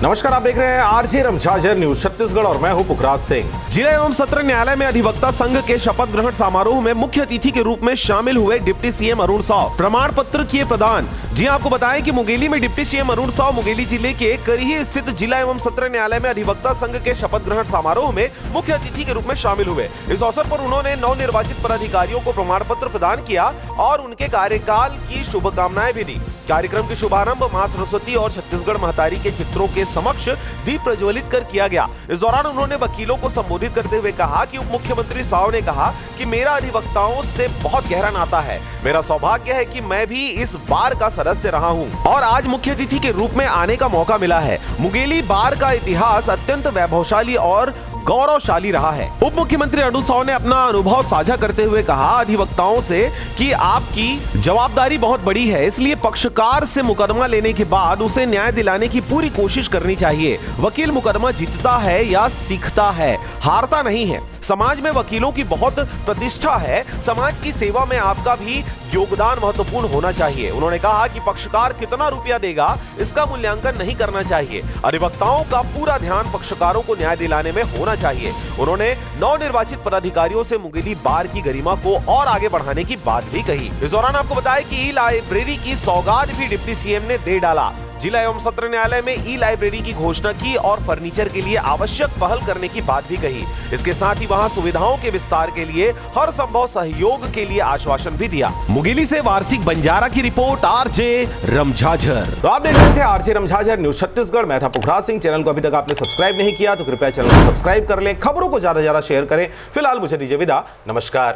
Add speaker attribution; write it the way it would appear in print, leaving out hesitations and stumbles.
Speaker 1: नमस्कार, आप देख रहे हैं आरजे रमझाझर न्यूज छत्तीसगढ़ और मैं हूं पुखराज सिंह। जिला एवं सत्र न्यायालय में अधिवक्ता संघ के शपथ ग्रहण समारोह में मुख्य अतिथि के रूप में शामिल हुए डिप्टी सीएम अरुण साव। प्रमाण पत्र किए प्रदान। जी आपको बताएं कि मुंगेली में डिप्टी सीएम अरुण साव मुंगेली जिले के करीही स्थित जिला एवं सत्र न्यायालय में अधिवक्ता संघ के शपथ ग्रहण समारोह में मुख्य अतिथि के रूप में शामिल हुए। इस अवसर पर उन्होंने नवनिर्वाचित पदाधिकारियों को प्रमाण पत्र प्रदान किया और उनके कार्यकाल की शुभकामनाएं भी दी। कार्यक्रम के शुभारंभ मां सरस्वती और छत्तीसगढ़ महतारी के चित्रों के समक्ष दीप प्रज्वलित कर किया गया। इस दौरान उन्होंने वकीलों को संबोधित करते हुए कहा कि उप मुख्यमंत्री साव ने कहा कि मेरा अधिवक्ताओं से बहुत गहरा नाता है। मेरा सौभाग्य है कि मैं भी इस बार का सदस्य रहा हूं और आज मुख्य अतिथि के रूप में आने का मौका मिला है। मुंगेली बार का इतिहास अत्यंत वैभवशाली और गौरवशाली रहा है। उप मुख्यमंत्री अरुण साव ने अपना अनुभव साझा करते हुए कहा अधिवक्ताओं से कि आपकी जवाबदारी बहुत बड़ी है, इसलिए पक्षकार से मुकदमा लेने के बाद उसे न्याय दिलाने की पूरी कोशिश करनी चाहिए। वकील मुकदमा जीतता है या सीखता है, हारता नहीं है। समाज में वकीलों की बहुत प्रतिष्ठा है। समाज की सेवा में आपका भी योगदान महत्वपूर्ण होना चाहिए। उन्होंने कहा कि पक्षकार कितना रुपया देगा इसका मूल्यांकन नहीं करना चाहिए। अधिवक्ताओं का पूरा ध्यान पक्षकारों को न्याय दिलाने में होना चाहिए। उन्होंने नवनिर्वाचित पदाधिकारियों से मुंगेली बार की गरिमा को और आगे बढ़ाने की बात भी कही। इस दौरान आपको बताया कि ई लाइब्रेरी की सौगात भी डिप्टी सीएम ने दे डाला। जिला एवं सत्र न्यायालय में ई लाइब्रेरी की घोषणा की और फर्नीचर के लिए आवश्यक पहल करने की बात भी कही। इसके साथ ही वहां सुविधाओं के विस्तार के लिए हर संभव सहयोग के लिए आश्वासन भी दिया। मुंगेली से वार्षिक बंजारा की रिपोर्ट, आरजे रमझाझर। तो आप देख रहे थे आरजे रमझाझर न्यूज छत्तीसगढ़। मैं था पुखराज सिंह। चैनल को अभी तक आपने सब्सक्राइब नहीं किया तो कृपया चैनल को सब्सक्राइब कर लें। खबरों को ज्यादा से ज्यादा शेयर करें। फिलहाल मुझे दीजिए विदा। नमस्कार।